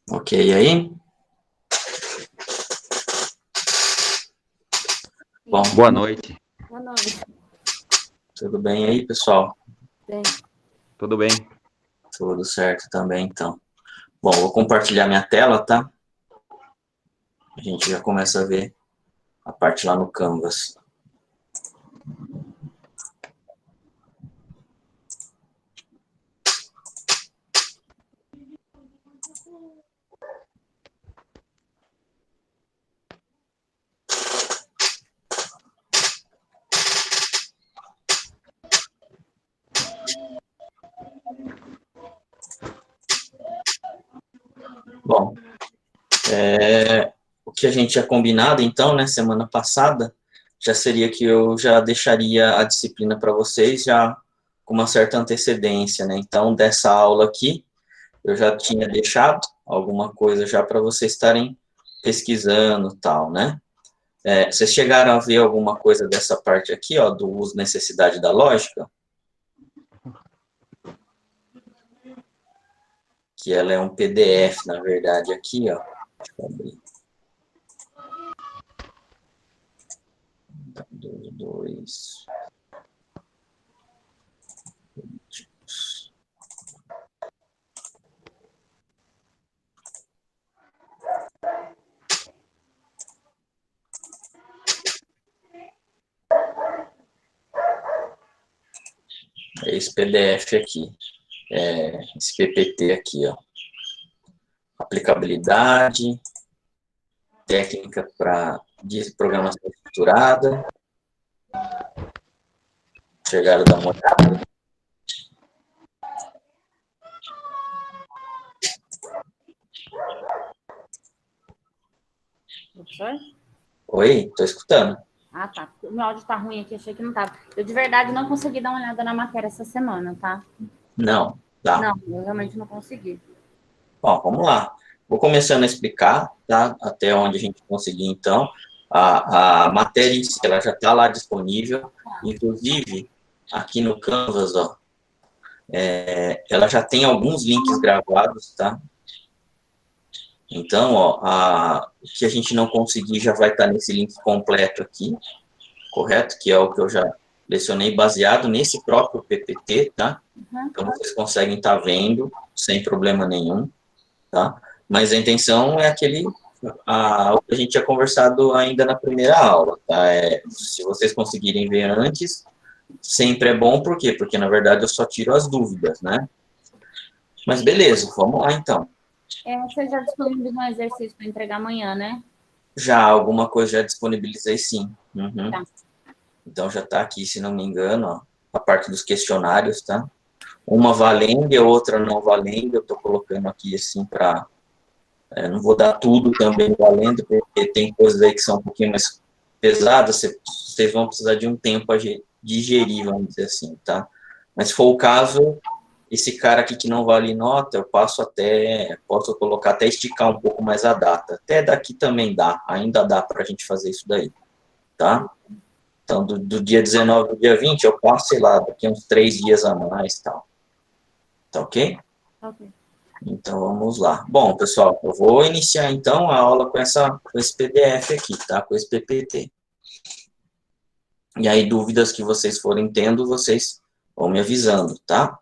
Ok, e aí? Bom, boa noite. Boa noite. Tudo bem aí, pessoal? Bem. Tudo bem? Tudo certo também, então. Bom, vou compartilhar minha tela, tá? A gente já começa a ver a parte lá no Canvas. Bom, o que a gente tinha combinado, então, né, semana passada, já seria que eu já deixaria a disciplina para vocês já com uma certa antecedência, né? Então, dessa aula aqui, eu já tinha deixado alguma coisa já para vocês estarem pesquisando, tal, né? Vocês chegaram a ver alguma coisa dessa parte aqui, ó, do uso e necessidade da lógica? Que ela é um PDF, na verdade, aqui, ó. Deixa eu abrir. 2. Esse PDF aqui, esse PPT aqui, ó. Aplicabilidade, técnica de programação estruturada. Chegaram a dar uma olhada. Professor? Oi, tô escutando. Ah, tá. O meu áudio tá ruim aqui, achei que não tava. Eu, de verdade, não consegui dar uma olhada na matéria essa semana, tá? Não, tá. Não, eu realmente não consegui. Bom, vamos lá. Vou começando a explicar, tá? Até onde a gente conseguir, então. A matéria em si, ela já está lá disponível. Inclusive, aqui no Canvas, ó, ela já tem alguns links gravados, tá? Então, ó, o que a gente não conseguir já vai estar nesse link completo aqui, correto? Que é o que eu já lecionei baseado nesse próprio PPT, tá? Então, vocês conseguem estar vendo sem problema nenhum, tá? Mas a intenção é o que a gente tinha conversado ainda na primeira aula, tá? Se vocês conseguirem ver antes, sempre é bom, por quê? Porque, na verdade, eu só tiro as dúvidas, né? Mas beleza, vamos lá, então. Você já disponibilizou um exercício para entregar amanhã, né? Já, alguma coisa já disponibilizei, sim. Uhum. Tá. Então, já está aqui, se não me engano, ó, a parte dos questionários, tá? Uma valendo e a outra não valendo, eu estou colocando aqui, assim, para... não vou dar tudo também valendo, porque tem coisas aí que são um pouquinho mais pesadas, vocês vão precisar de um tempo a digerir, vamos dizer assim, tá? Mas se for o caso, esse cara aqui que não vale nota, eu posso colocar até esticar um pouco mais a data. Até daqui também dá, ainda dá para a gente fazer isso daí, tá? Então, do dia 19 ao dia 20, eu passo, sei lá, daqui uns 3 dias a mais, tal. Tá ok? Ok. Então, vamos lá. Bom, pessoal, eu vou iniciar, então, a aula com esse PDF aqui, tá? Com esse PPT. E aí, dúvidas que vocês forem tendo, vocês vão me avisando, tá?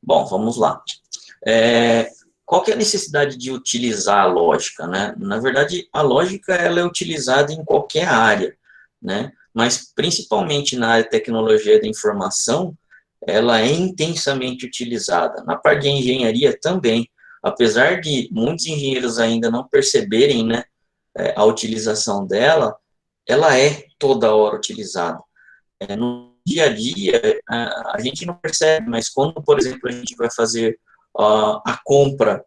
Bom, vamos lá. Qual que é a necessidade de utilizar a lógica, né? Na verdade, a lógica, ela é utilizada em qualquer área, né? Mas, principalmente na área de tecnologia da informação, ela é intensamente utilizada. Na parte de engenharia também, apesar de muitos engenheiros ainda não perceberem, né, a utilização dela, ela é toda hora utilizada. No dia a dia, a gente não percebe, mas quando, por exemplo, a gente vai fazer a compra,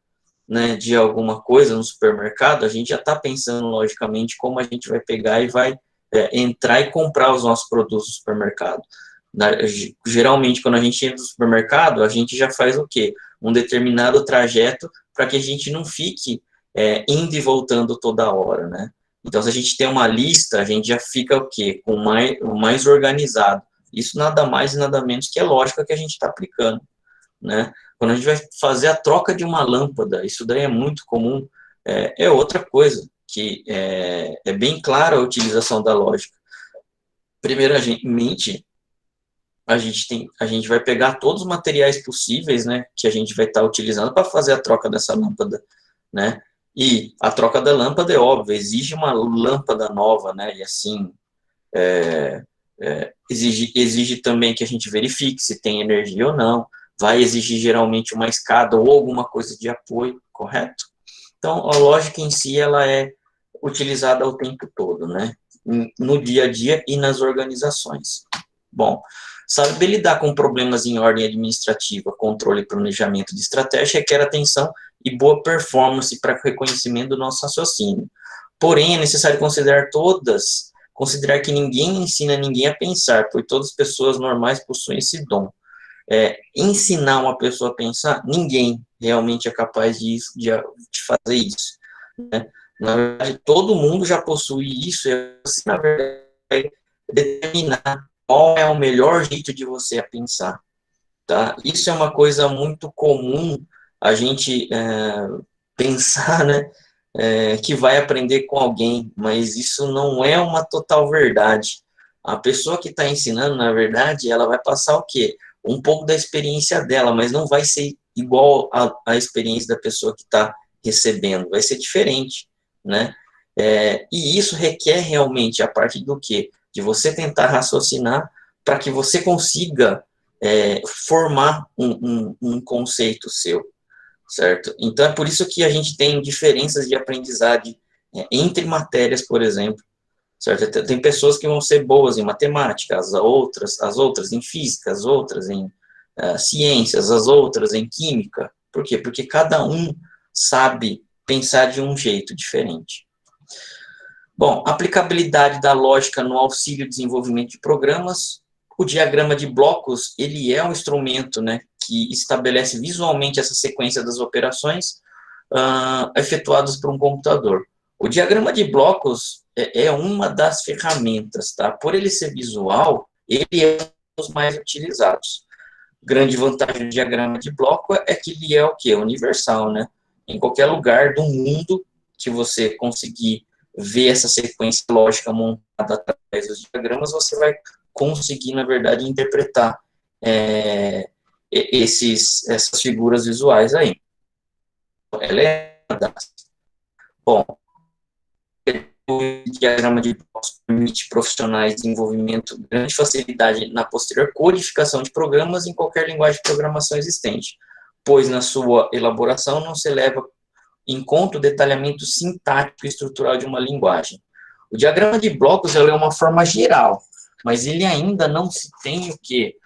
né, de alguma coisa no supermercado, a gente já está pensando, logicamente, como a gente vai pegar e vai entrar e comprar os nossos produtos no supermercado. Geralmente, quando a gente entra no supermercado, a gente já faz o quê? Um determinado trajeto para que a gente não fique indo e voltando toda hora, né? Então, se a gente tem uma lista, a gente já fica o quê? Com o mais organizado. Isso nada mais e nada menos que a lógica que a gente está aplicando, né? Quando a gente vai fazer a troca de uma lâmpada, isso daí é muito comum, é outra coisa, que é bem clara a utilização da lógica. Primeiramente, a gente vai pegar todos os materiais possíveis, né, que a gente vai estar utilizando para fazer a troca dessa lâmpada, né? E a troca da lâmpada é óbvio, exige uma lâmpada nova, né? E assim, exige também que a gente verifique se tem energia ou não, vai exigir geralmente uma escada ou alguma coisa de apoio, correto? Então, a lógica em si, ela é utilizada o tempo todo, né? No dia a dia e nas organizações. Bom, saber lidar com problemas em ordem administrativa, controle e planejamento de estratégia requer atenção e boa performance para reconhecimento do nosso raciocínio. Porém, é necessário considerar que ninguém ensina ninguém a pensar, pois todas as pessoas normais possuem esse dom. Ensinar uma pessoa a pensar, ninguém realmente é capaz de fazer isso, né? Na verdade, todo mundo já possui isso, e você, na verdade, determinar qual é o melhor jeito de você pensar, tá? Isso é uma coisa muito comum a gente pensar, né, que vai aprender com alguém, mas isso não é uma total verdade. A pessoa que está ensinando, na verdade, ela vai passar o quê? Um pouco da experiência dela, mas não vai ser igual à experiência da pessoa que está recebendo, vai ser diferente, né? E isso requer realmente a parte do quê? De você tentar raciocinar para que você consiga formar um conceito seu, certo? Então, é por isso que a gente tem diferenças de aprendizagem entre matérias, por exemplo, certo? Tem pessoas que vão ser boas em matemática, as outras em física, as outras em ciências, as outras em química. Por quê? Porque cada um sabe pensar de um jeito diferente. Bom, aplicabilidade da lógica no auxílio ao desenvolvimento de programas. O diagrama de blocos, ele é um instrumento, né, que estabelece visualmente essa sequência das operações efetuadas por um computador. O diagrama de blocos é uma das ferramentas, tá? Por ele ser visual, ele é um dos mais utilizados. Grande vantagem do diagrama de bloco é que ele é o quê? Universal, né? Em qualquer lugar do mundo que você conseguir ver essa sequência lógica montada através dos diagramas, você vai conseguir, na verdade, interpretar essas figuras visuais aí. Ela é uma das. Bom, o diagrama de blocos permite profissionais de desenvolvimento grande facilidade na posterior codificação de programas em qualquer linguagem de programação existente, pois na sua elaboração não se leva em conta o detalhamento sintático e estrutural de uma linguagem. O diagrama de blocos é uma forma geral, mas ele ainda não se tem o quê?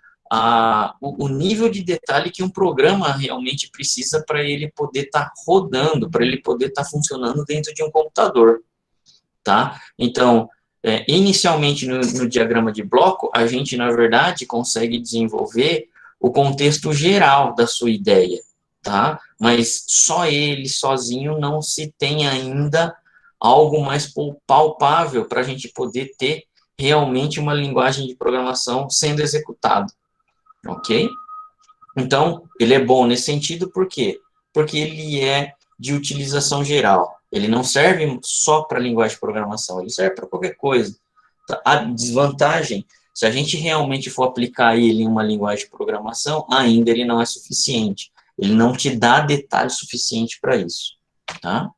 O nível de detalhe que um programa realmente precisa para ele poder estar rodando, para ele poder estar funcionando dentro de um computador, tá? Então, inicialmente no diagrama de bloco, a gente, na verdade, consegue desenvolver o contexto geral da sua ideia, tá? Mas só ele, sozinho, não se tem ainda algo mais palpável para a gente poder ter realmente uma linguagem de programação sendo executada, ok? Então, ele é bom nesse sentido, por quê? Porque ele é de utilização geral. Ele não serve só para linguagem de programação, ele serve para qualquer coisa. A desvantagem, se a gente realmente for aplicar ele em uma linguagem de programação, ainda ele não é suficiente. Ele não te dá detalhe suficiente para isso, tá?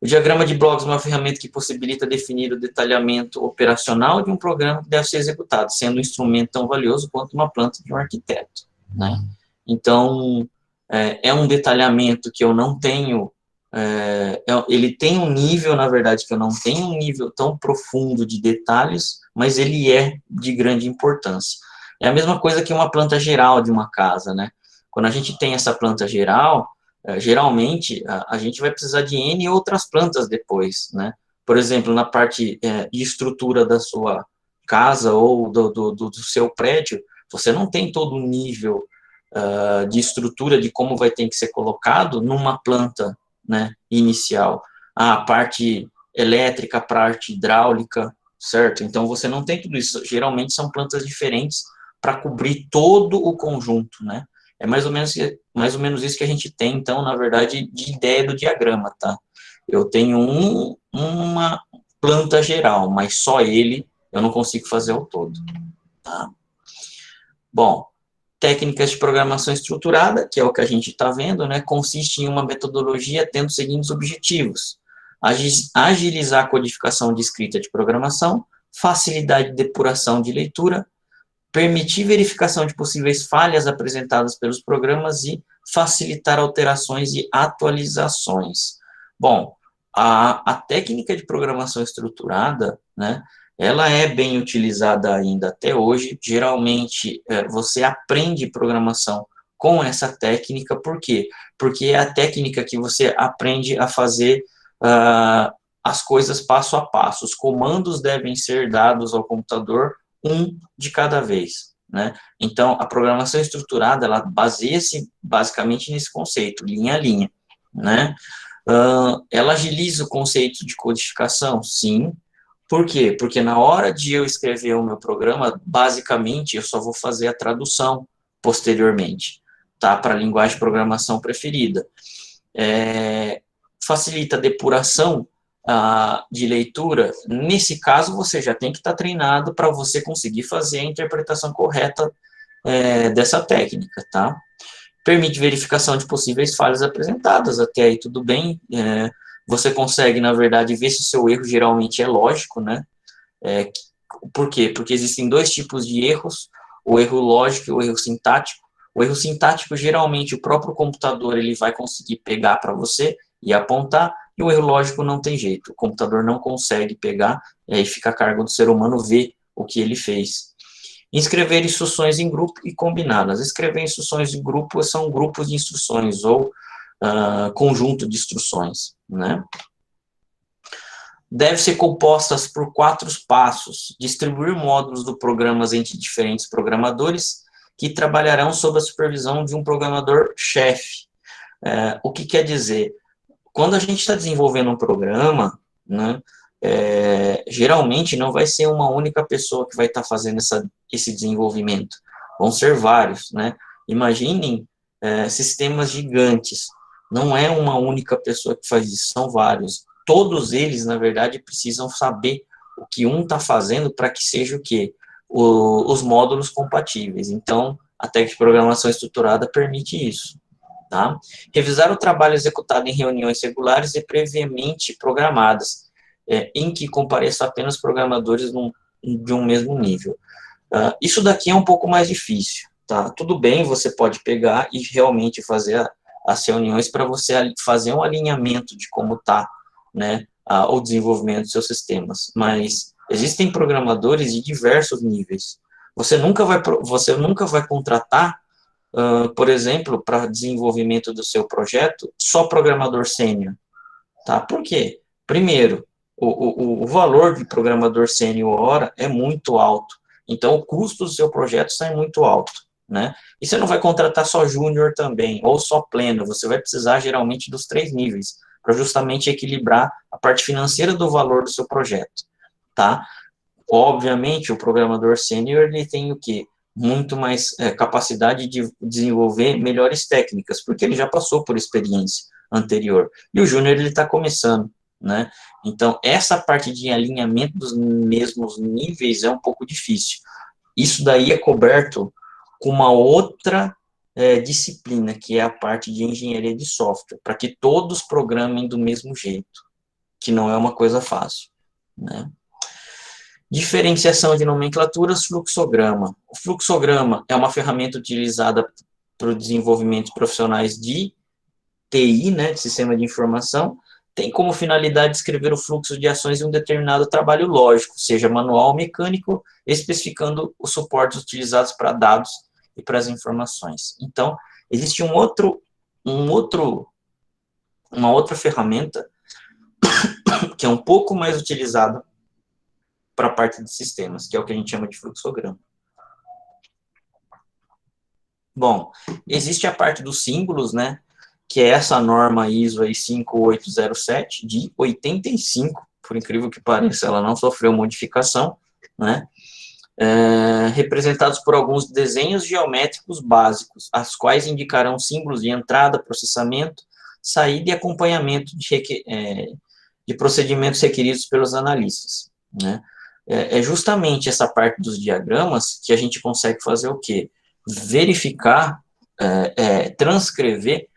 O diagrama de blocos é uma ferramenta que possibilita definir o detalhamento operacional de um programa que deve ser executado, sendo um instrumento tão valioso quanto uma planta de um arquiteto, né? Então, é um detalhamento que eu não tenho, ele tem um nível, na verdade, que eu não tenho um nível tão profundo de detalhes, mas ele é de grande importância. É a mesma coisa que uma planta geral de uma casa, né? Quando a gente tem essa planta geral, geralmente, a gente vai precisar de N outras plantas depois, né? Por exemplo, na parte de estrutura da sua casa ou do seu prédio, você não tem todo o nível de estrutura de como vai ter que ser colocado numa planta, né, inicial. A parte elétrica, parte hidráulica, certo? Então, você não tem tudo isso. Geralmente, são plantas diferentes para cobrir todo o conjunto, né? É mais ou menos isso que a gente tem, então, na verdade, de ideia do diagrama, tá? Eu tenho uma planta geral, mas só ele eu não consigo fazer ao todo, tá? Bom, técnicas de programação estruturada, que é o que a gente está vendo, né, consiste em uma metodologia tendo os seguintes objetivos: agilizar a codificação de escrita de programação, facilidade de depuração de leitura, permitir verificação de possíveis falhas apresentadas pelos programas e facilitar alterações e atualizações. Bom, a técnica de programação estruturada, né, ela é bem utilizada ainda até hoje. Geralmente, você aprende programação com essa técnica. Por quê? Porque é a técnica que você aprende a fazer as coisas passo a passo. Os comandos devem ser dados ao computador um de cada vez, né? Então, a programação estruturada, ela baseia-se basicamente nesse conceito, linha a linha, né? Ela agiliza o conceito de codificação? Sim. Por quê? Porque na hora de eu escrever o meu programa, basicamente, eu só vou fazer a tradução posteriormente, tá? Para a linguagem de programação preferida. Facilita a depuração de leitura. Nesse caso, você já tem que estar treinado para você conseguir fazer a interpretação correta dessa técnica, tá? Permite verificação de possíveis falhas apresentadas, até aí tudo bem. Você consegue, na verdade, ver se o seu erro geralmente é lógico, né? Por quê? Porque existem dois tipos de erros: o erro lógico e o erro sintático. O erro sintático, geralmente, o próprio computador ele vai conseguir pegar para você e apontar, e o erro lógico não tem jeito. O computador não consegue pegar, e aí fica a cargo do ser humano ver o que ele fez. Escrever instruções em grupo e combinadas. Escrever instruções em grupo são grupos de instruções ou conjunto de instruções, né? Deve ser compostas por 4 passos: distribuir módulos do programa entre diferentes programadores que trabalharão sob a supervisão de um programador-chefe. O que quer dizer? Quando a gente está desenvolvendo um programa, né, geralmente não vai ser uma única pessoa que vai estar fazendo esse desenvolvimento, vão ser vários, né? Imaginem sistemas gigantes, não é uma única pessoa que faz isso, são vários. Todos eles, na verdade, precisam saber o que um está fazendo para que seja o quê? Os módulos compatíveis. Então, a técnica de programação estruturada permite isso. Tá? Revisar o trabalho executado em reuniões regulares e previamente programadas, em que compareçam apenas programadores de um mesmo nível. Isso daqui é um pouco mais difícil. Tá? Tudo bem, você pode pegar e realmente fazer as reuniões para você fazer um alinhamento de como está, né, o desenvolvimento dos seus sistemas, mas existem programadores de diversos níveis. Você nunca vai contratar, por exemplo, para desenvolvimento do seu projeto, só programador sênior, tá? Por quê? Primeiro, o valor de programador sênior hora é muito alto, então o custo do seu projeto sai muito alto, né? E você não vai contratar só júnior também, ou só pleno, você vai precisar geralmente dos 3 níveis, para justamente equilibrar a parte financeira do valor do seu projeto, tá? Obviamente, o programador sênior, ele tem o quê? Muito mais capacidade de desenvolver melhores técnicas, porque ele já passou por experiência anterior. E o júnior, ele está começando, né? Então, essa parte de alinhamento dos mesmos níveis é um pouco difícil. Isso daí é coberto com uma outra disciplina, que é a parte de engenharia de software, para que todos programem do mesmo jeito, que não é uma coisa fácil, né? Diferenciação de nomenclaturas, fluxograma. O fluxograma é uma ferramenta utilizada para o desenvolvimento de profissionais de TI, né, de sistema de informação. Tem como finalidade descrever o fluxo de ações de um determinado trabalho lógico, seja manual ou mecânico, especificando os suportes utilizados para dados e para as informações. Então, existe uma outra ferramenta que é um pouco mais utilizada para a parte de sistemas, que é o que a gente chama de fluxograma. Bom, existe a parte dos símbolos, né, que é essa norma ISO aí 5807 de 85, por incrível que pareça, ela não sofreu modificação, né? Representados por alguns desenhos geométricos básicos, as quais indicarão símbolos de entrada, processamento, saída e acompanhamento de procedimentos requeridos pelos analistas, né? É justamente essa parte dos diagramas que a gente consegue fazer o quê? Verificar, transcrever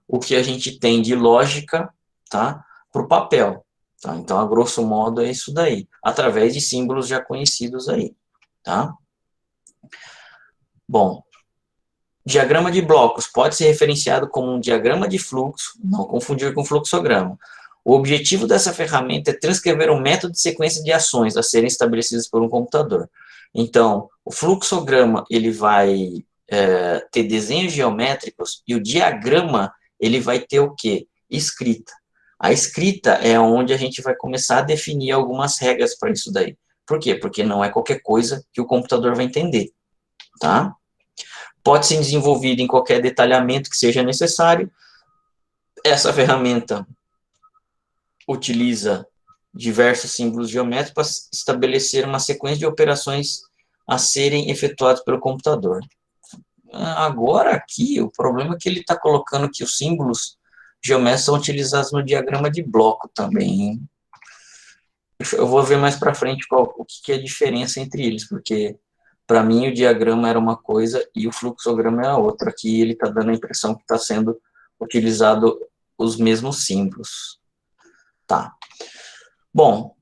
o que a gente tem de lógica, tá, para o papel. Tá? Então, a grosso modo, é isso daí, através de símbolos já conhecidos aí. Tá? Bom, diagrama de blocos pode ser referenciado como um diagrama de fluxo, não confundir com fluxograma. O objetivo dessa ferramenta é transcrever um método de sequência de ações a serem estabelecidas por um computador. Então, o fluxograma, ele vai ter desenhos geométricos, e o diagrama, ele vai ter o quê? Escrita. A escrita é onde a gente vai começar a definir algumas regras para isso daí. Por quê? Porque não é qualquer coisa que o computador vai entender, tá? Pode ser desenvolvido em qualquer detalhamento que seja necessário. Essa ferramenta utiliza diversos símbolos geométricos para estabelecer uma sequência de operações a serem efetuadas pelo computador. Agora, aqui, o problema é que ele está colocando que os símbolos geométricos são utilizados no diagrama de bloco também, hein? Eu vou ver mais para frente o que é a diferença entre eles, porque, para mim, o diagrama era uma coisa e o fluxograma era outra. Aqui ele está dando a impressão que está sendo utilizado os mesmos símbolos. Tá. Bom,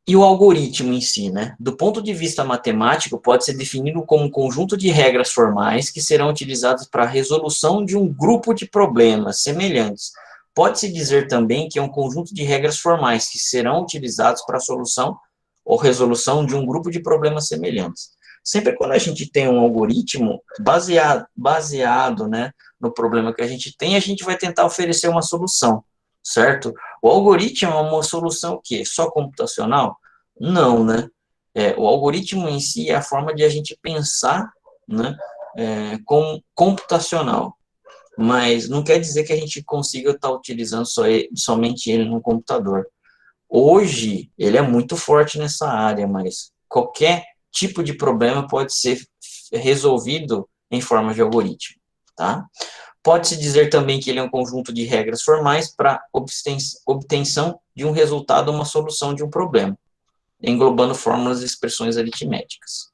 e o algoritmo em si, né? Do ponto de vista matemático, pode ser definido como um conjunto de regras formais que serão utilizadas para a resolução de um grupo de problemas semelhantes. Pode-se dizer também que é um conjunto de regras formais que serão utilizados para a solução ou resolução de um grupo de problemas semelhantes. Sempre quando a gente tem um algoritmo baseado, né, no problema que a gente vai tentar oferecer uma solução, certo? O algoritmo é uma solução o quê? Só computacional? Não, né? O algoritmo em si é a forma de a gente pensar, né, computacional. Mas não quer dizer que a gente consiga estar utilizando somente ele no computador. Hoje, ele é muito forte nessa área, mas qualquer tipo de problema pode ser resolvido em forma de algoritmo, tá? Pode-se dizer também que ele é um conjunto de regras formais para obtenção de um resultado ou uma solução de um problema, englobando fórmulas e expressões aritméticas.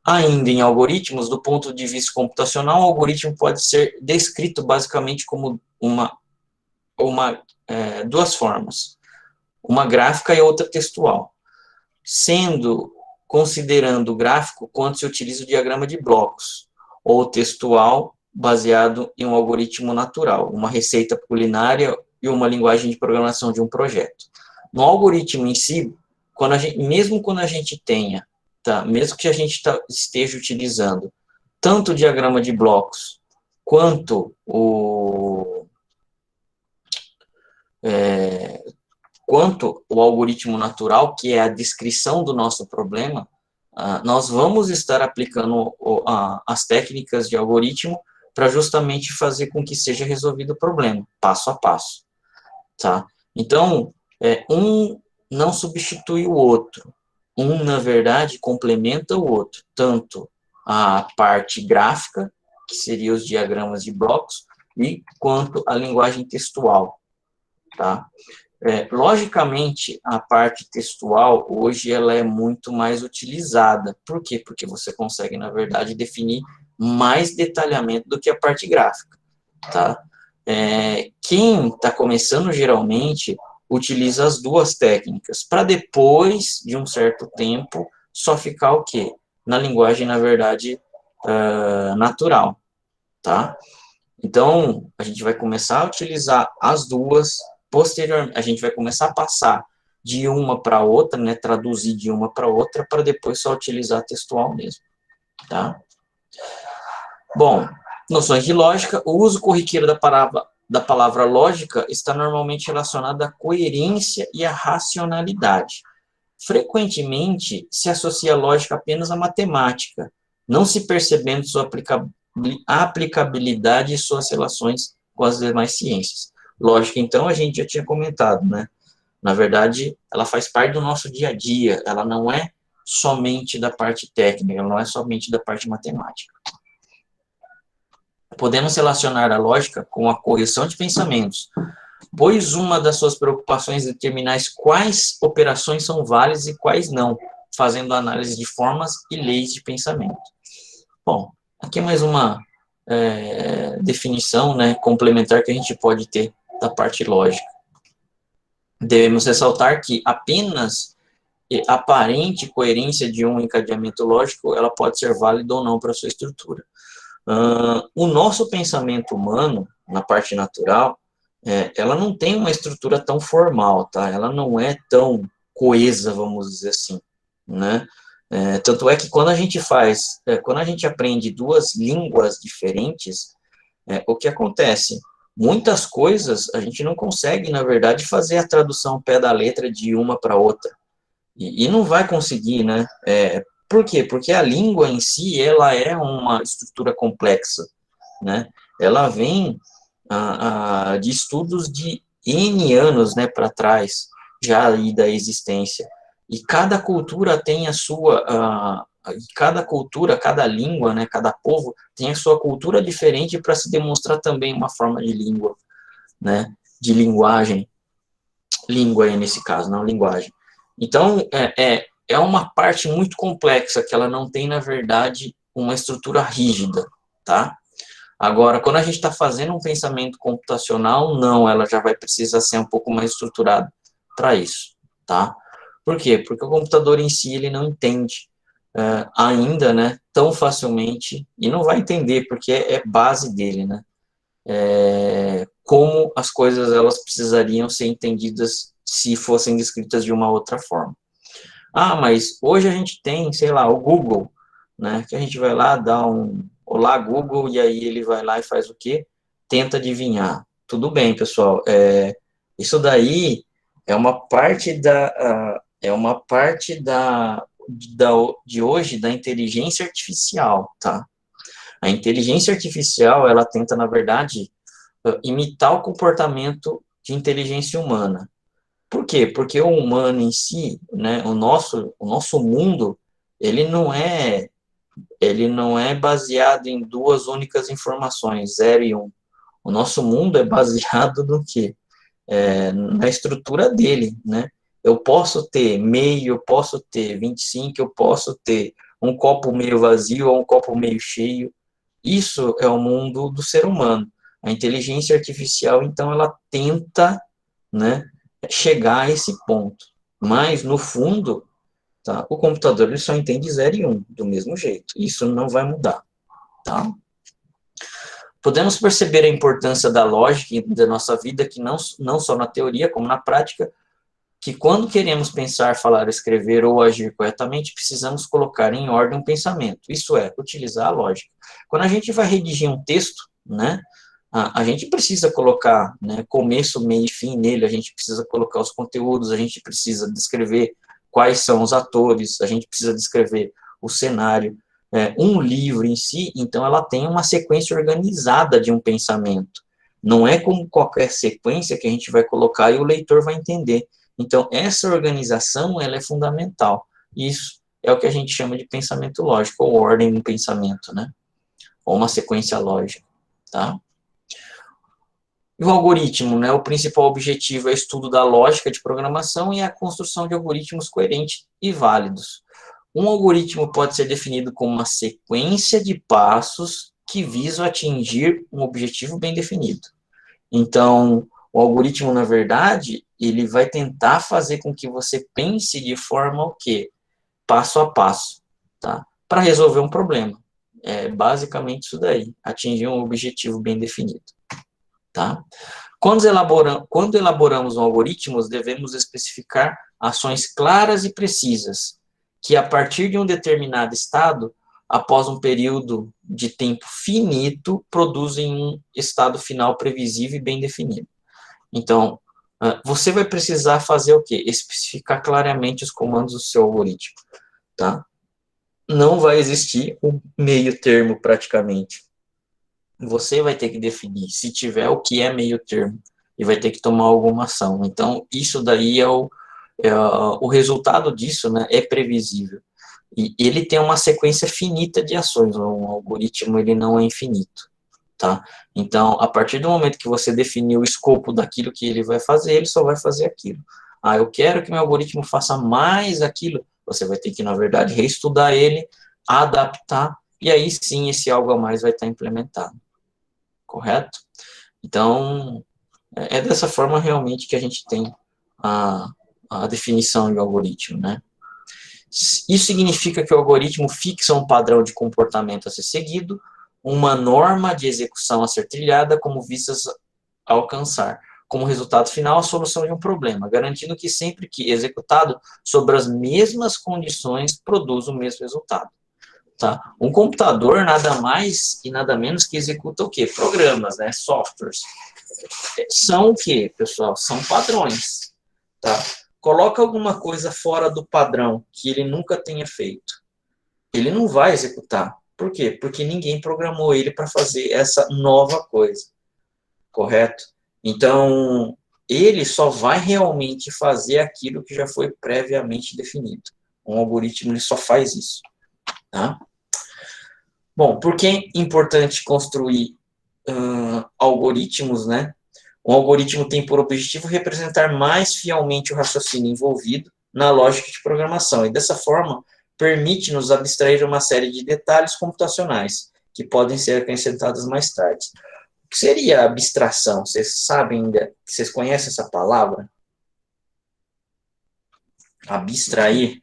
Ainda em algoritmos, do ponto de vista computacional, o algoritmo pode ser descrito basicamente como duas formas, uma gráfica e outra textual, considerando o gráfico quando se utiliza o diagrama de blocos, ou textual baseado em um algoritmo natural, uma receita culinária e uma linguagem de programação de um projeto. No algoritmo em si, mesmo quando a gente tenha, tá, mesmo que a gente esteja utilizando tanto o diagrama de blocos quanto o algoritmo natural, que é a descrição do nosso problema, nós vamos estar aplicando as técnicas de algoritmo para justamente fazer com que seja resolvido o problema, passo a passo, tá? Então, um não substitui o outro, na verdade, complementa o outro, tanto a parte gráfica, que seria os diagramas de blocos, quanto a linguagem textual, tá? Logicamente, a parte textual, hoje, ela é muito mais utilizada. Por quê? Porque você consegue, na verdade, definir mais detalhamento do que a parte gráfica, tá? Quem está começando, geralmente, utiliza as duas técnicas, para depois de um certo tempo, só ficar o quê? Na linguagem, na verdade, natural, tá? Então, a gente vai começar a utilizar as duas, posteriormente, a gente vai começar a passar de uma para outra, né, traduzir de uma para outra, para depois só utilizar a textual mesmo, tá? Bom, noções de lógica, o uso corriqueiro da palavra lógica está normalmente relacionado à coerência e à racionalidade. Frequentemente, se associa a lógica apenas à matemática, não se percebendo sua aplicabilidade e suas relações com as demais ciências. Lógica, então, a gente já tinha comentado, né? Na verdade, ela faz parte do nosso dia a dia, ela não é somente da parte técnica, ela não é somente da parte matemática. Podemos relacionar a lógica com a correção de pensamentos, pois uma das suas preocupações é determinar quais operações são válidas e quais não, fazendo análise de formas e leis de pensamento. Bom, aqui é mais uma definição, né, complementar que a gente pode ter da parte lógica. Devemos ressaltar que apenas a aparente coerência de um encadeamento lógico, ela pode ser válida ou não para sua estrutura. O nosso pensamento humano, na parte natural, ela não tem uma estrutura tão formal, tá? Ela não é tão coesa, vamos dizer assim, né? Tanto é que quando a gente quando a gente aprende duas línguas diferentes, o que acontece? Muitas coisas a gente não consegue, na verdade, fazer a tradução ao pé da letra de uma para outra. E não vai conseguir, né? Por quê? Porque a língua em si, ela é uma estrutura complexa, né? Ela vem de estudos de N anos, né, para trás, já aí da existência. E cada cultura tem a sua, cada cultura, cada língua, né, cada povo tem a sua cultura diferente para se demonstrar também uma forma de língua, né, de linguagem, língua aí nesse caso, não linguagem. Então, é uma parte muito complexa que ela não tem, na verdade, uma estrutura rígida, tá? Agora, quando a gente está fazendo um pensamento computacional, não, ela já vai precisar ser um pouco mais estruturada para isso, tá? Por quê? Porque o computador em si, ele não entende ainda, né, tão facilmente, e não vai entender, porque é base dele, né? Como as coisas, elas precisariam ser entendidas se fossem descritas de uma outra forma. Mas hoje a gente tem, sei lá, o Google, né, que a gente vai lá, dá um olá Google, e aí ele vai lá e faz o quê? Tenta adivinhar. Tudo bem, pessoal, isso daí é uma parte de hoje da inteligência artificial, tá? A inteligência artificial, ela tenta, na verdade, imitar o comportamento de inteligência humana. Por quê? Porque o humano em si, né, o nosso mundo, ele não é baseado em duas únicas informações, 0 e 1. O nosso mundo é baseado no quê? Na estrutura dele, né? Eu posso ter meio, eu posso ter 25, eu posso ter um copo meio vazio ou um copo meio cheio. Isso é o mundo do ser humano. A inteligência artificial, então, ela tenta, né, chegar a esse ponto. Mas, no fundo, tá, o computador ele só entende 0 e 1, do mesmo jeito. Isso não vai mudar. Tá? Podemos perceber a importância da lógica da nossa vida, que não só na teoria, como na prática, que quando queremos pensar, falar, escrever ou agir corretamente, precisamos colocar em ordem um pensamento, isso é, utilizar a lógica. Quando a gente vai redigir um texto, né, a gente precisa colocar, né, começo, meio e fim nele, a gente precisa colocar os conteúdos, a gente precisa descrever quais são os atores, a gente precisa descrever o cenário. Um livro em si, então, ela tem uma sequência organizada de um pensamento. Não é como qualquer sequência que a gente vai colocar e o leitor vai entender. Então, essa organização, ela é fundamental. Isso é o que a gente chama de pensamento lógico, ou ordem do pensamento, né? Ou uma sequência lógica, tá? E o algoritmo, né? O principal objetivo é o estudo da lógica de programação e a construção de algoritmos coerentes e válidos. Um algoritmo pode ser definido como uma sequência de passos que visam atingir um objetivo bem definido. Então, o algoritmo, na verdade, ele vai tentar fazer com que você pense de forma o quê? Passo a passo, tá? Para resolver um problema. É basicamente isso daí, atingir um objetivo bem definido, tá? Quando elaboramos algoritmos, devemos especificar ações claras e precisas, que a partir de um determinado estado, após um período de tempo finito, produzem um estado final previsível e bem definido. Então, você vai precisar fazer o quê? Especificar claramente os comandos do seu algoritmo, tá? Não vai existir um meio termo, praticamente. Você vai ter que definir, se tiver, o que é meio termo. e vai ter que tomar alguma ação. Então, isso daí o resultado disso, né, é previsível. E ele tem uma sequência finita de ações, um algoritmo ele não é infinito, tá? Então, a partir do momento que você definiu o escopo daquilo que ele vai fazer, ele só vai fazer aquilo. Ah, eu quero que meu algoritmo faça mais aquilo, você vai ter que, na verdade, reestudar ele, adaptar, e aí sim esse algo a mais vai estar implementado, correto? Então, é dessa forma realmente que a gente tem a definição de algoritmo, né? Isso significa que o algoritmo fixa um padrão de comportamento a ser seguido, uma norma de execução a ser trilhada como vistas a alcançar, como resultado final, a solução de um problema, garantindo que sempre que executado sobre as mesmas condições, produz o mesmo resultado. Tá? Um computador nada mais e nada menos que executa o quê? Programas, né? Softwares. São o quê, pessoal? São padrões. Tá? Coloca alguma coisa fora do padrão que ele nunca tenha feito. Ele não vai executar. Por quê? Porque ninguém programou ele para fazer essa nova coisa. Correto? Então, ele só vai realmente fazer aquilo que já foi previamente definido. Um algoritmo ele só faz isso. Tá? Bom, por que é importante construir algoritmos, né? Um algoritmo tem por objetivo representar mais fielmente o raciocínio envolvido na lógica de programação, e dessa forma permite-nos abstrair uma série de detalhes computacionais que podem ser acrescentados mais tarde. O que seria abstração? Vocês sabem ainda? Vocês conhecem essa palavra? Abstrair?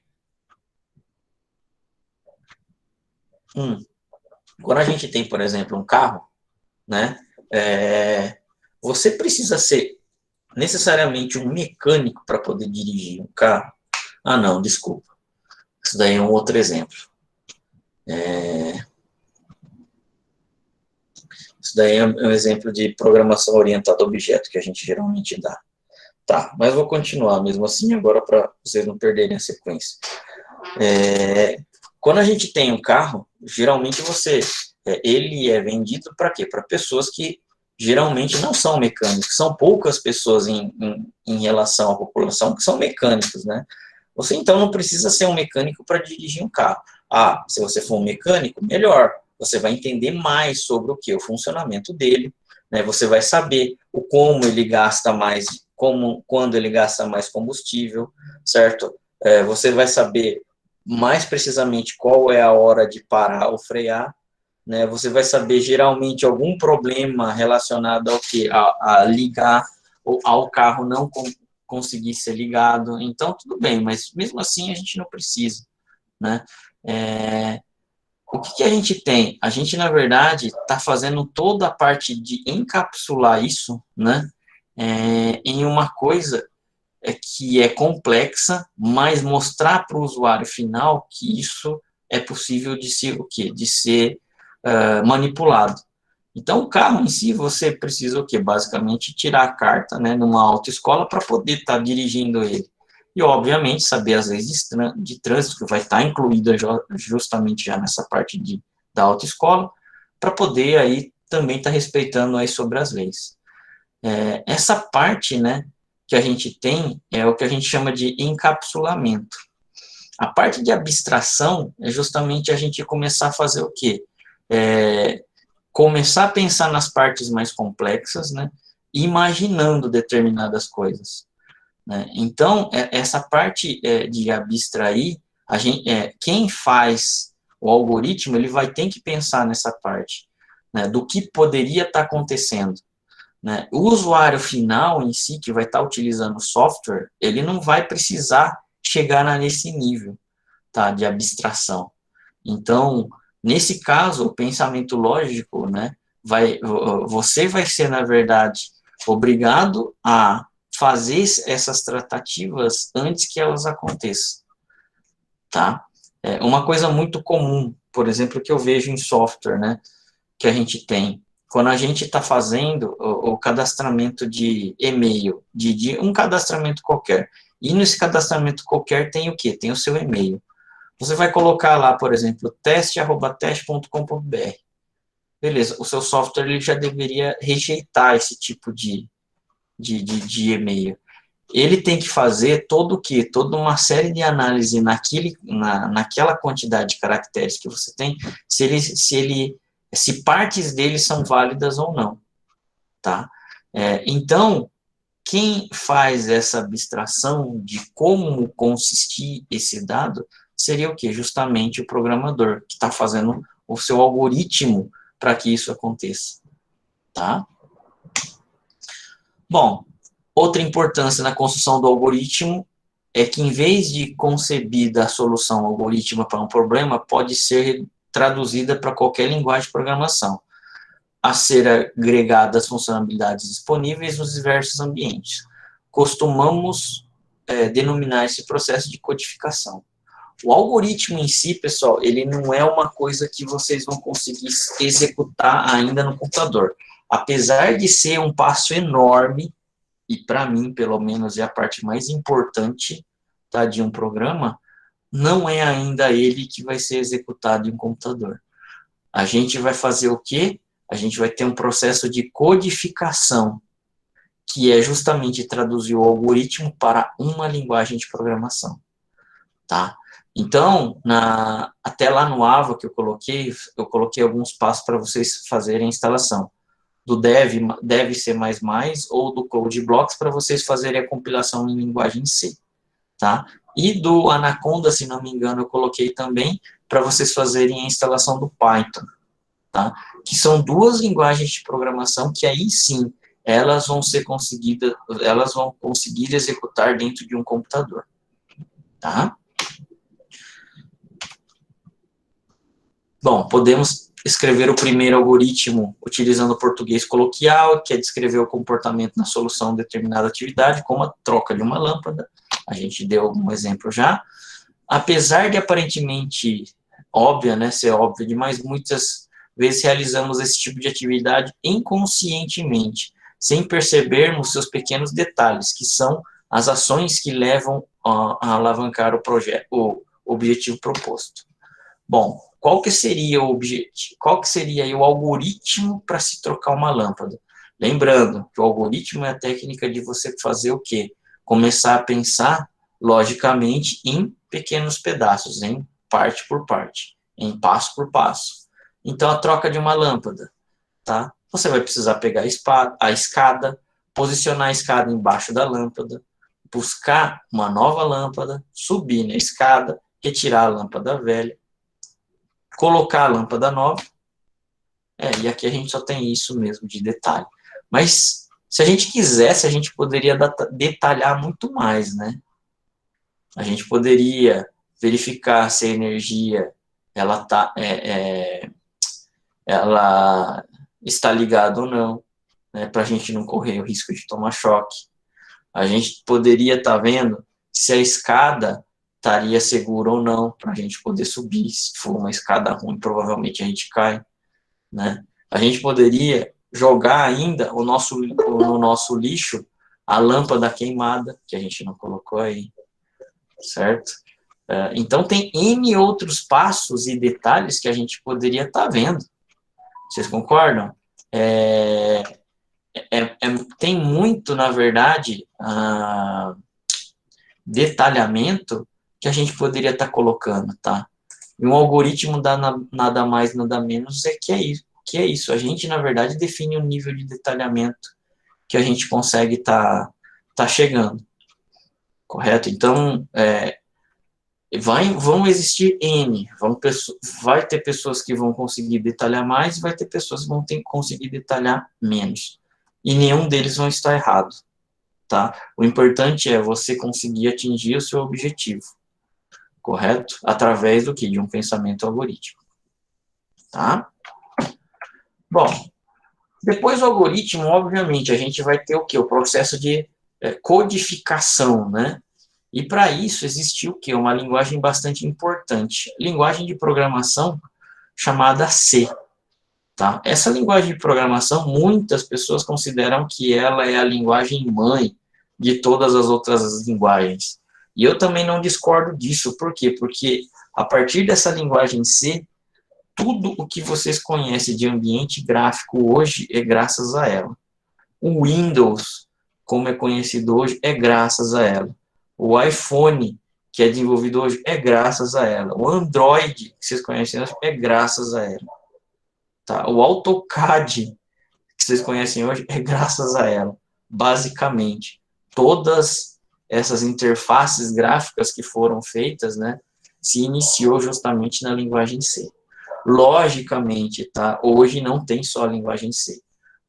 Quando a gente tem, por exemplo, um carro, né? Você precisa ser necessariamente um mecânico para poder dirigir um carro? Ah, não, desculpa. Isso daí é um outro exemplo. Isso daí é um exemplo de programação orientada a objeto que a gente geralmente dá. Tá, mas vou continuar mesmo assim agora para vocês não perderem a sequência. Quando a gente tem um carro, geralmente ele é vendido para quê? Para pessoas que geralmente não são mecânicos. São poucas pessoas em relação à população que são mecânicos, né? Você, então, não precisa ser um mecânico para dirigir um carro. Ah, se você for um mecânico, melhor. Você vai entender mais sobre o que? O funcionamento dele, né? Você vai saber o como ele gasta mais, quando ele gasta mais combustível, certo? Você vai saber mais precisamente qual é a hora de parar ou frear, né? Você vai saber, geralmente, algum problema relacionado ao que? A ligar ou ao carro não conseguir ser ligado. Então, tudo bem, mas mesmo assim a gente não precisa, né? O que a gente tem? A gente, na verdade, está fazendo toda a parte de encapsular isso, né? Em uma coisa que é complexa, mas mostrar para o usuário final que isso é possível de ser o quê? De ser manipulado. Então, o carro em si, você precisa o quê? Basicamente, tirar a carta, né, numa autoescola para poder estar dirigindo ele. E, obviamente, saber as leis de trânsito, que vai estar incluída justamente já nessa parte da autoescola, para poder aí também estar respeitando aí sobre as leis. Essa parte, né, que a gente tem é o que a gente chama de encapsulamento. A parte de abstração é justamente a gente começar a fazer o quê? Começar a pensar nas partes mais complexas, né, imaginando determinadas coisas, né? Então, essa parte de abstrair, quem faz o algoritmo, ele vai ter que pensar nessa parte, né, do que poderia estar acontecendo, né? O usuário final em si, que vai estar utilizando o software, ele não vai precisar chegar nesse nível, tá, de abstração. Então, nesse caso, o pensamento lógico, né, você vai ser, na verdade, obrigado a fazer essas tratativas antes que elas aconteçam, tá? Uma coisa muito comum, por exemplo, que eu vejo em software, né, que a gente tem, quando a gente está fazendo o cadastramento de e-mail, de um cadastramento qualquer, e nesse cadastramento qualquer tem o quê? Tem o seu e-mail. Você vai colocar lá, por exemplo, teste@teste.com.br. Beleza, o seu software ele já deveria rejeitar esse tipo de de e-mail. Ele tem que fazer todo o quê? Toda uma série de análise naquela quantidade de caracteres que você tem, se partes dele são válidas ou não, tá? Então, quem faz essa abstração de como consistir esse dado seria o quê? Justamente o programador, que está fazendo o seu algoritmo para que isso aconteça, tá? Bom, outra importância na construção do algoritmo é que, em vez de concebida a solução algorítmica para um problema, pode ser traduzida para qualquer linguagem de programação, a ser agregada às funcionalidades disponíveis nos diversos ambientes. Costumamos denominar esse processo de codificação. O algoritmo em si, pessoal, ele não é uma coisa que vocês vão conseguir executar ainda no computador. Apesar de ser um passo enorme, e para mim, pelo menos, é a parte mais importante, tá, de um programa, não é ainda ele que vai ser executado em um computador. A gente vai fazer o quê? A gente vai ter um processo de codificação, que é justamente traduzir o algoritmo para uma linguagem de programação, tá? Então, até lá no AVA que eu coloquei alguns passos para vocês fazerem a instalação do Dev C++ ou do CodeBlocks para vocês fazerem a compilação em linguagem C, tá? E do Anaconda, se não me engano, eu coloquei também para vocês fazerem a instalação do Python, tá? Que são duas linguagens de programação que aí sim elas vão conseguir executar dentro de um computador, tá? Bom, podemos escrever o primeiro algoritmo utilizando o português coloquial, que é descrever o comportamento na solução de determinada atividade, como a troca de uma lâmpada. A gente deu algum exemplo já. Apesar de aparentemente óbvia, né, ser óbvio demais, muitas vezes realizamos esse tipo de atividade inconscientemente, sem percebermos seus pequenos detalhes, que são as ações que levam a alavancar o objetivo proposto. Bom, qual que seria o objetivo? Qual que seria aí o algoritmo para se trocar uma lâmpada? Lembrando que o algoritmo é a técnica de você fazer o quê? Começar a pensar logicamente em pequenos pedaços, em parte por parte, em passo por passo. Então, a troca de uma lâmpada, tá? Você vai precisar pegar a escada, posicionar a escada embaixo da lâmpada, buscar uma nova lâmpada, subir na escada, retirar a lâmpada velha, colocar a lâmpada nova, e aqui a gente só tem isso mesmo de detalhe. Mas, se a gente quisesse, a gente poderia detalhar muito mais, né? A gente poderia verificar se a energia ela está ligada ou não, né, para a gente não correr o risco de tomar choque. A gente poderia estar vendo se a escada estaria segura ou não, para a gente poder subir. Se for uma escada ruim, provavelmente a gente cai, né? A gente poderia jogar ainda no nosso lixo a lâmpada queimada, que a gente não colocou aí, certo? Então, tem N outros passos e detalhes que a gente poderia estar vendo. Vocês concordam? Tem muito, na verdade, detalhamento que a gente poderia estar colocando, tá? E um algoritmo dá nada mais, nada menos que é isso. A gente, na verdade, define o nível de detalhamento que a gente consegue tá chegando, correto? Então, vão existir N, vai ter pessoas que vão conseguir detalhar mais, vai ter pessoas que vão conseguir detalhar menos. E nenhum deles vão estar errado, tá? O importante é você conseguir atingir o seu objetivo, correto? Através do quê? De um pensamento algorítmico, tá? Bom, depois do algoritmo, obviamente, a gente vai ter o quê? O processo de codificação, né? E para isso existiu o quê? Uma linguagem bastante importante, linguagem de programação chamada C, tá? Essa linguagem de programação, muitas pessoas consideram que ela é a linguagem mãe de todas as outras linguagens. E eu também não discordo disso. Por quê? Porque a partir dessa linguagem C, tudo o que vocês conhecem de ambiente gráfico hoje é graças a ela. O Windows como é conhecido hoje, é graças a ela. O iPhone, que é desenvolvido hoje, é graças a ela. O Android, que vocês conhecem hoje, é graças a ela. Tá? O AutoCAD, que vocês conhecem hoje, é graças a ela. Basicamente, todas essas interfaces gráficas que foram feitas, né, se iniciou justamente na linguagem C. Logicamente, tá? Hoje não tem só a linguagem C.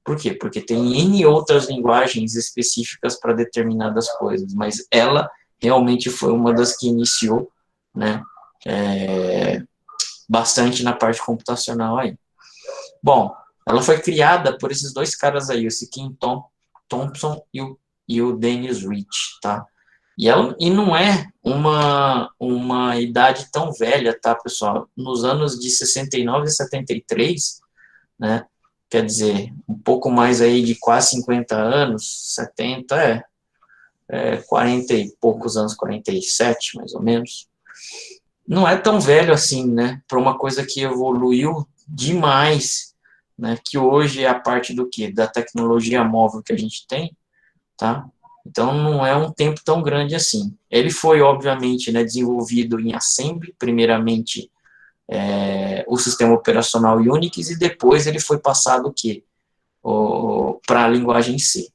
Por quê? Porque tem N outras linguagens específicas para determinadas coisas, mas ela realmente foi uma das que iniciou, né, bastante na parte computacional aí. Bom, ela foi criada por esses dois caras aí, o Sikim Thompson e o Dennis Rich, tá? E não é uma idade tão velha, tá, pessoal? Nos anos de 69 e 73, né? Quer dizer, um pouco mais aí de quase 50 anos, 70, 40 e poucos anos, 47, mais ou menos. Não é tão velho assim, né? Para uma coisa que evoluiu demais, né? Que hoje é a parte do quê? Da tecnologia móvel que a gente tem, tá? Então, não é um tempo tão grande assim. Ele foi, obviamente, né, desenvolvido em Assembly, primeiramente o sistema operacional Unix, e depois ele foi passado o quê? Para a linguagem C,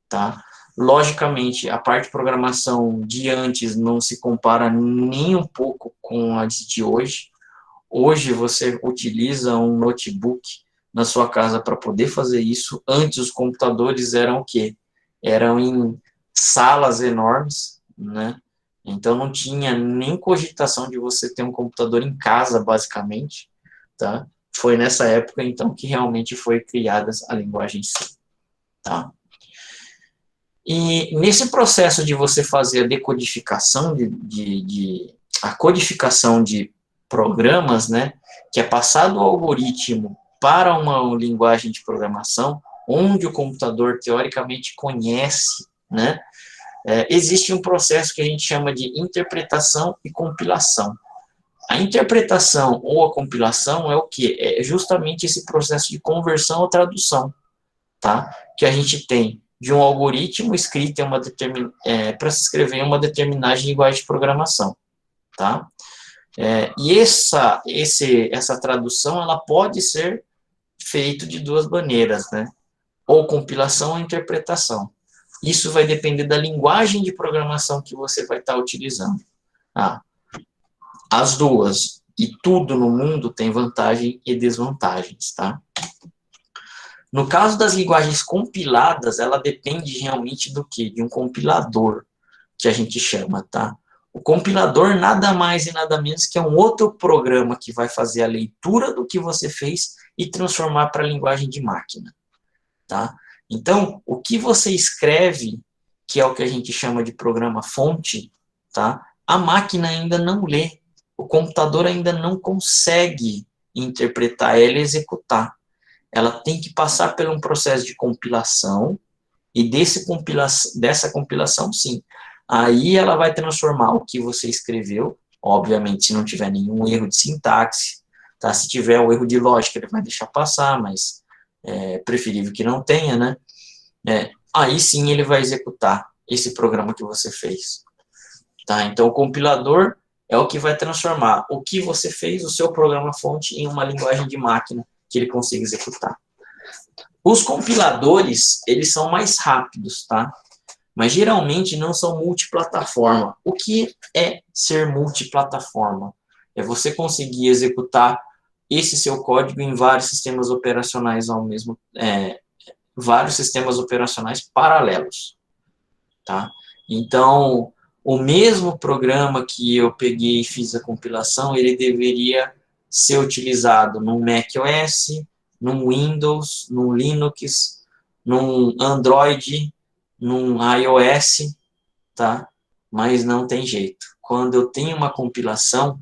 tá? Logicamente, a parte de programação de antes não se compara nem um pouco com a de hoje. Hoje, você utiliza um notebook na sua casa para poder fazer isso. Antes, os computadores eram o quê? Eram em salas enormes, né? Então, não tinha nem cogitação de você ter um computador em casa, basicamente, tá? Foi nessa época, então, que realmente foi criada a linguagem C, tá? E nesse processo de você fazer a decodificação, a codificação de programas, né, que é passado o algoritmo para uma linguagem de programação, onde o computador, teoricamente, conhece, né, existe um processo que a gente chama de interpretação e compilação. A interpretação ou a compilação é o quê? É justamente esse processo de conversão ou tradução, tá? Que a gente tem de um algoritmo escrito para se escrever em uma determinada linguagem de programação, tá? E essa tradução ela pode ser feita de duas maneiras, né? Ou compilação ou interpretação. Isso vai depender da linguagem de programação que você vai estar utilizando. As duas e tudo no mundo tem vantagem e desvantagens, tá? No caso das linguagens compiladas, ela depende realmente do quê? De um compilador, que a gente chama, tá? O compilador nada mais e nada menos que é um outro programa que vai fazer a leitura do que você fez e transformar para a linguagem de máquina, tá? Então, o que você escreve, que é o que a gente chama de programa-fonte, tá? A máquina ainda não lê, o computador ainda não consegue interpretar ela e executar. Ela tem que passar por um processo de compilação, e dessa compilação, sim, aí ela vai transformar o que você escreveu, obviamente, se não tiver nenhum erro de sintaxe, tá? Se tiver um erro de lógica, ele vai deixar passar, mas é preferível que não tenha, né? Aí sim ele vai executar esse programa que você fez, tá? Então, o compilador é o que vai transformar o que você fez, o seu programa-fonte, em uma linguagem de máquina que ele consiga executar. Os compiladores, eles são mais rápidos, tá? Mas geralmente não são multiplataforma. O que é ser multiplataforma? É você conseguir executar esse seu código em vários sistemas operacionais vários sistemas operacionais paralelos, tá? Então, o mesmo programa que eu peguei e fiz a compilação, ele deveria ser utilizado no macOS, no Windows, no Linux, no Android, no iOS, tá? Mas não tem jeito. Quando eu tenho uma compilação,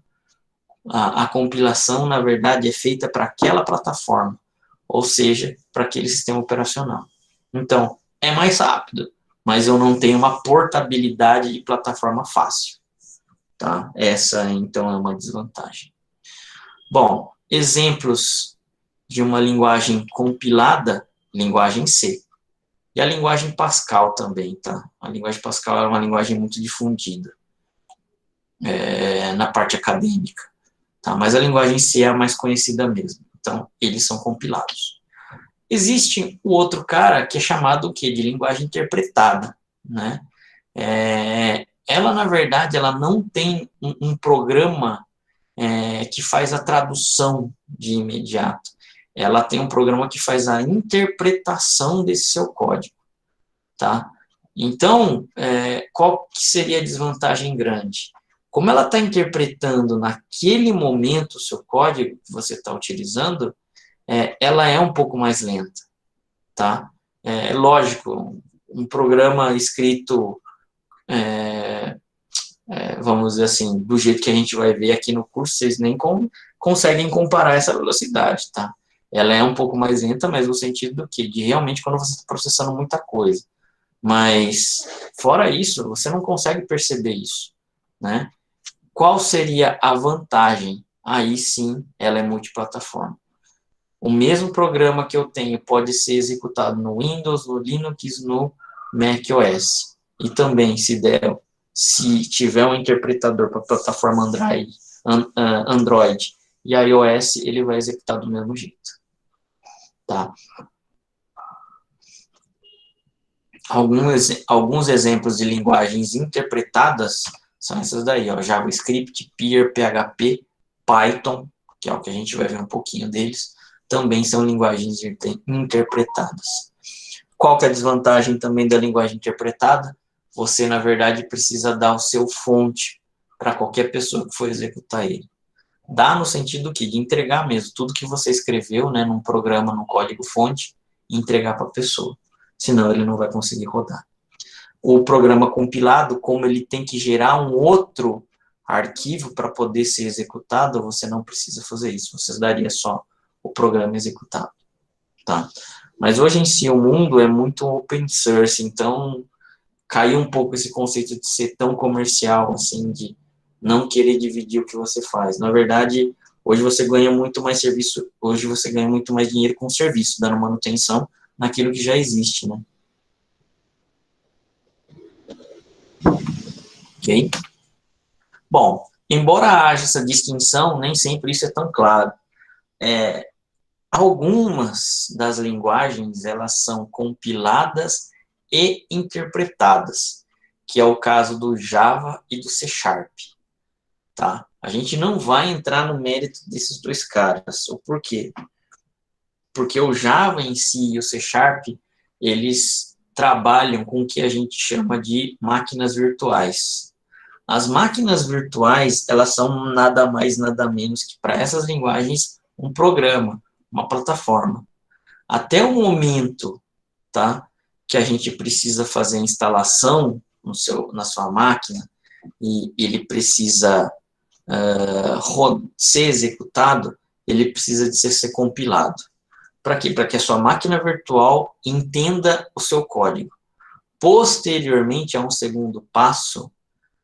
a compilação, na verdade, é feita para aquela plataforma, ou seja, para aquele sistema operacional. Então, é mais rápido, mas eu não tenho uma portabilidade de plataforma fácil, tá? Essa, então, é uma desvantagem. Bom, exemplos de uma linguagem compilada, linguagem C. E a linguagem Pascal também, tá? A linguagem Pascal é uma linguagem muito difundida na parte acadêmica, tá? Mas a linguagem C é a mais conhecida mesmo. Então, eles são compilados. Existe o outro cara que é chamado o quê? De linguagem interpretada, né? Ela, na verdade, ela não tem um programa que faz a tradução de imediato. Ela tem um programa que faz a interpretação desse seu código, tá? Então, qual que seria a desvantagem grande? Como ela está interpretando naquele momento o seu código que você está utilizando, ela é um pouco mais lenta, tá? Lógico, um programa escrito, vamos dizer assim, do jeito que a gente vai ver aqui no curso, vocês nem conseguem comparar essa velocidade, tá? Ela é um pouco mais lenta, mas no sentido do quê? De realmente quando você está processando muita coisa. Mas, fora isso, você não consegue perceber isso, né? Qual seria a vantagem? Aí sim, ela é multiplataforma. O mesmo programa que eu tenho pode ser executado no Windows, no Linux, no macOS. E também, se tiver um interpretador para a plataforma Android e iOS, ele vai executar do mesmo jeito. Tá? Alguns exemplos de linguagens interpretadas são essas daí, ó, JavaScript, Python, PHP, Python, que é o que a gente vai ver um pouquinho deles, também são linguagens interpretadas. Qual que é a desvantagem também da linguagem interpretada? Você, na verdade, precisa dar o seu fonte para qualquer pessoa que for executar ele. Dá no sentido que de entregar mesmo tudo que você escreveu, né, num programa, num código-fonte, e entregar para a pessoa. Senão ele não vai conseguir rodar. O programa compilado, como ele tem que gerar um outro arquivo para poder ser executado, você não precisa fazer isso. Você daria só o programa executado. Tá? Mas hoje em si o mundo é muito open source, então caiu um pouco esse conceito de ser tão comercial, assim, de não querer dividir o que você faz. Na verdade, hoje você ganha muito mais serviço, hoje você ganha muito mais dinheiro com o serviço, dando manutenção naquilo que já existe, né? Ok? Bom, embora haja essa distinção, nem sempre isso é tão claro. Algumas das linguagens, elas são compiladas e interpretadas, que é o caso do Java e do C Sharp. Tá? A gente não vai entrar no mérito desses dois caras. O porquê? Porque o Java em si e o C Sharp, eles trabalham com o que a gente chama de máquinas virtuais. As máquinas virtuais, elas são nada mais, nada menos que, para essas linguagens, um programa, uma plataforma. Até o momento, tá, que a gente precisa fazer a instalação na sua máquina, e ele precisa ser executado, ele precisa de ser compilado. Para quê? Para que a sua máquina virtual entenda o seu código. Posteriormente, a um segundo passo,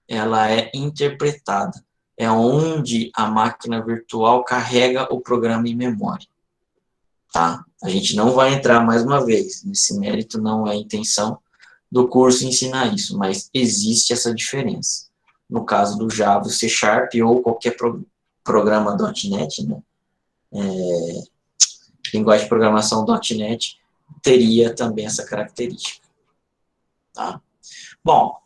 ela é interpretada. É onde a máquina virtual carrega o programa em memória. Tá? A gente não vai entrar mais uma vez, nesse mérito não é a intenção do curso ensinar isso, mas existe essa diferença. No caso do Java, C Sharp ou qualquer programa .NET, né? Linguagem de programação .NET, teria também essa característica. Tá? Bom,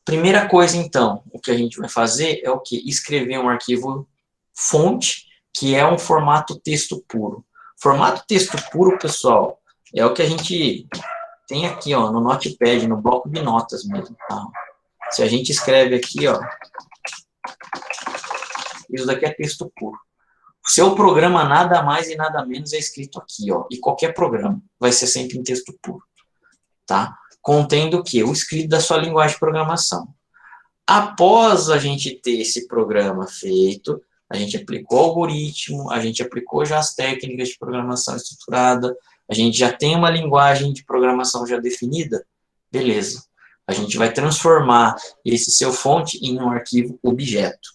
primeira coisa, então, o que a gente vai fazer é o quê? Escrever um arquivo fonte, que é um formato texto puro. Formato texto puro, pessoal, é o que a gente tem aqui, ó, no Notepad, no bloco de notas mesmo. Tá? Se a gente escreve aqui, ó, isso daqui é texto puro. O seu programa nada mais e nada menos é escrito aqui, ó, e qualquer programa vai ser sempre em texto puro, tá? Contendo o quê? O escrito da sua linguagem de programação. Após a gente ter esse programa feito, a gente aplicou o algoritmo, a gente aplicou já as técnicas de programação estruturada, a gente já tem uma linguagem de programação já definida, beleza. A gente vai transformar esse seu fonte em um arquivo objeto.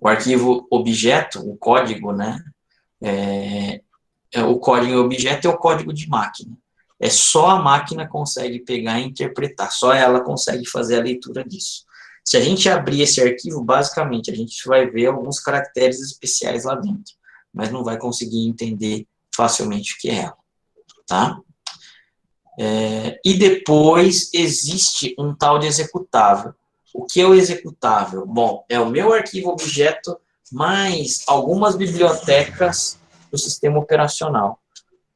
O arquivo objeto, o código, né? O código objeto é o código de máquina. Só a máquina consegue pegar e interpretar, só ela consegue fazer a leitura disso. Se a gente abrir esse arquivo, basicamente, a gente vai ver alguns caracteres especiais lá dentro, mas não vai conseguir entender facilmente o que é ela, tá? E depois existe um tal de executável. O que é o executável? Bom, é o meu arquivo objeto mais algumas bibliotecas do sistema operacional.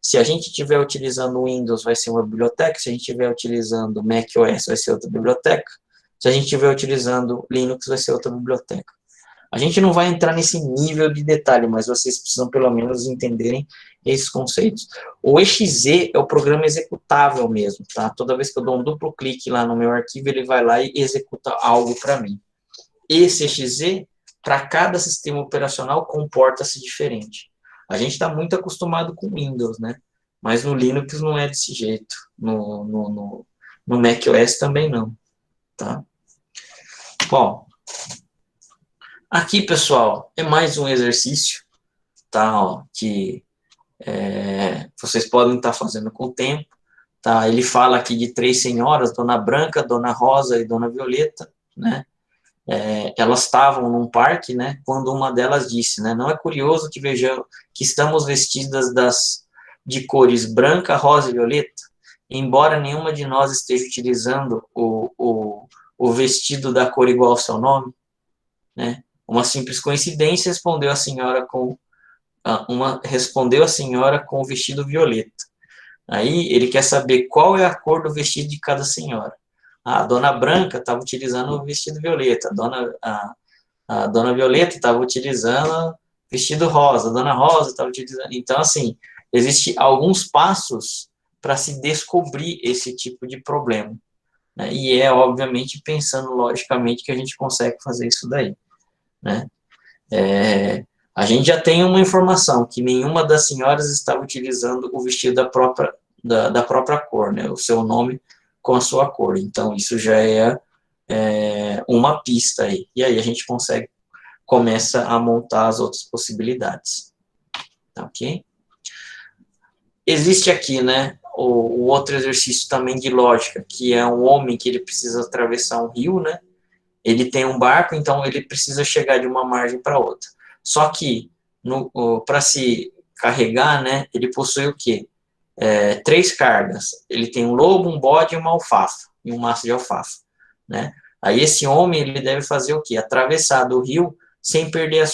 Se a gente estiver utilizando Windows, vai ser uma biblioteca. Se a gente estiver utilizando macOS, vai ser outra biblioteca. Se a gente estiver utilizando Linux, vai ser outra biblioteca. A gente não vai entrar nesse nível de detalhe, mas vocês precisam pelo menos entenderem esses conceitos. O exe é o programa executável mesmo, tá? Toda vez que eu dou um duplo clique lá no meu arquivo, ele vai lá e executa algo para mim. Esse exe, para cada sistema operacional, comporta-se diferente. A gente está muito acostumado com Windows, né? Mas no Linux não é desse jeito. No macOS também não, tá? Bom, aqui, pessoal, é mais um exercício, tá? Ó, que vocês podem estar fazendo com o tempo, tá? Ele fala aqui de 3 senhoras, Dona Branca, Dona Rosa e Dona Violeta, né? Elas estavam num parque, né, quando uma delas disse, né, não é curioso que vejamos que estamos vestidas de cores branca, rosa e violeta, embora nenhuma de nós esteja utilizando o vestido da cor igual ao seu nome, né? Uma simples coincidência, respondeu a senhora com o vestido violeta. Aí ele quer saber qual é a cor do vestido de cada senhora. A Dona Branca estava utilizando o vestido violeta, a Dona Violeta estava utilizando o vestido rosa, a Dona Rosa estava utilizando... Então, assim, existem alguns passos para se descobrir esse tipo de problema, né? E obviamente, pensando logicamente que a gente consegue fazer isso daí, né? A gente já tem uma informação que nenhuma das senhoras estava utilizando o vestido da própria cor, né? O seu nome com a sua cor. Então, isso já é uma pista aí. E aí a gente começa a montar as outras possibilidades. Tá, ok? Existe aqui, né, o outro exercício também de lógica, que é um homem que ele precisa atravessar um rio, né? Ele tem um barco, então ele precisa chegar de uma margem para outra. Só que, para se carregar, né, ele possui o quê? 3 cargas. Ele tem um lobo, um bode e uma alfafa, e um maço de alfafa, né? Aí esse homem, ele deve fazer o quê? Atravessar do rio sem perder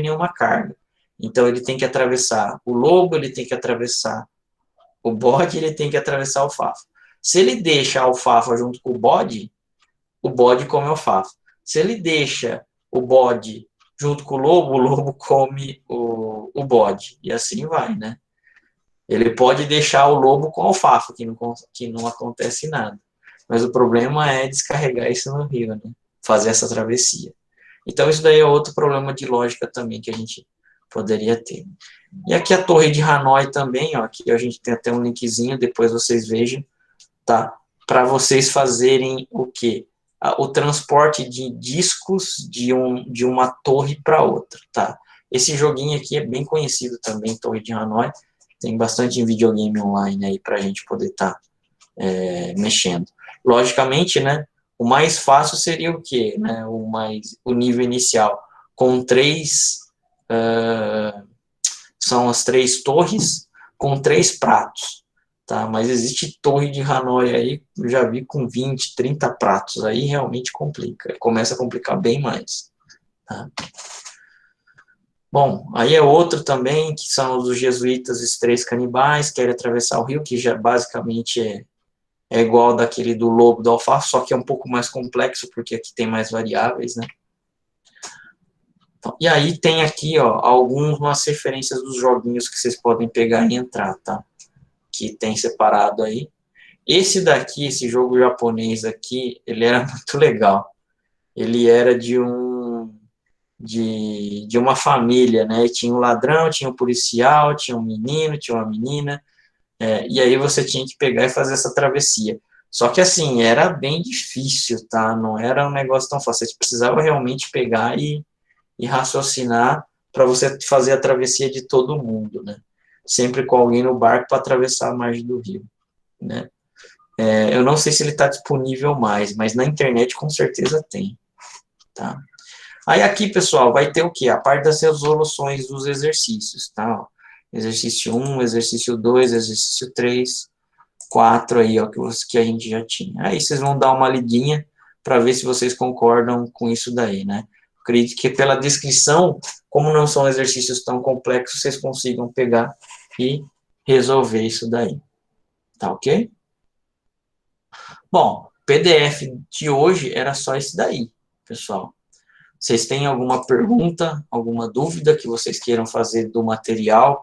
nenhuma carga. Então, ele tem que atravessar o lobo, ele tem que atravessar o bode, ele tem que atravessar a alfafa. Se ele deixa a alfafa junto com o bode come a alfafa. Se ele deixa o bode junto com o lobo come o bode. E assim vai, né? Ele pode deixar o lobo com alfafa, que não acontece nada. Mas o problema é descarregar isso no rio, né? Fazer essa travessia. Então, isso daí é outro problema de lógica também que a gente poderia ter. E aqui a Torre de Hanoi também, ó, aqui a gente tem até um linkzinho, depois vocês vejam, tá? Para vocês fazerem o quê? O transporte de discos de uma torre para outra, tá? Esse joguinho aqui é bem conhecido também, Torre de Hanoi. Tem bastante videogame online aí para a gente poder estar mexendo. Logicamente, né, o mais fácil seria o quê? Né, o nível inicial, com 3, são as 3 torres, com 3 pratos, tá? Mas existe torre de Hanoi aí, eu já vi com 20, 30 pratos, aí realmente complica, começa a complicar bem mais, tá? Bom, aí é outro também, que são os jesuítas, os 3 canibais, querem atravessar o rio, que já basicamente é igual daquele do lobo do alfafa, só que é um pouco mais complexo, porque aqui tem mais variáveis, né? Então, e aí tem aqui, ó, algumas referências dos joguinhos que vocês podem pegar e entrar, tá? Que tem separado aí. Esse daqui, esse jogo japonês aqui, ele era muito legal. Ele era de uma família, né? Tinha um ladrão, tinha um policial, tinha um menino, tinha uma menina, e aí você tinha que pegar e fazer essa travessia. Só que assim, era bem difícil, tá? Não era um negócio tão fácil. Você precisava realmente pegar e raciocinar para você fazer a travessia de todo mundo, né? Sempre com alguém no barco para atravessar a margem do rio. né? Eu não sei se ele está disponível mais, mas na internet com certeza tem, tá? Aí aqui, pessoal, vai ter o quê? A parte das resoluções dos exercícios, tá? Exercício 1, exercício 2, exercício 3, 4 aí, ó, que a gente já tinha. Aí vocês vão dar uma lidinha para ver se vocês concordam com isso daí, né? Acredito que pela descrição, como não são exercícios tão complexos, vocês consigam pegar e resolver isso daí. Tá ok? Bom, PDF de hoje era só esse daí, pessoal. Vocês têm alguma pergunta, alguma dúvida que vocês queiram fazer do material,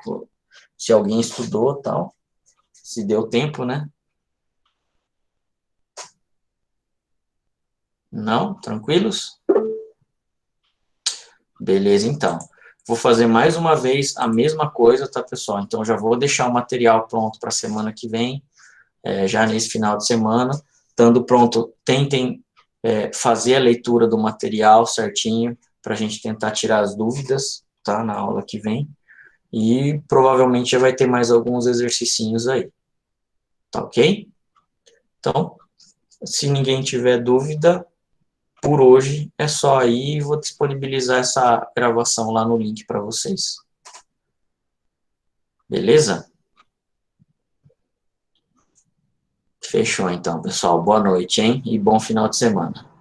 se alguém estudou, tal, se deu tempo, né? Não? Tranquilos? Beleza, então. Vou fazer mais uma vez a mesma coisa, tá, pessoal? Então, já vou deixar o material pronto para a semana que vem, já nesse final de semana. Estando pronto, tentem fazer a leitura do material certinho, para a gente tentar tirar as dúvidas, tá, na aula que vem. E provavelmente já vai ter mais alguns exercicinhos aí. Tá ok? Então, se ninguém tiver dúvida, por hoje é só aí, vou disponibilizar essa gravação lá no link para vocês. Beleza? Fechou então, pessoal. Boa noite, hein? E bom final de semana.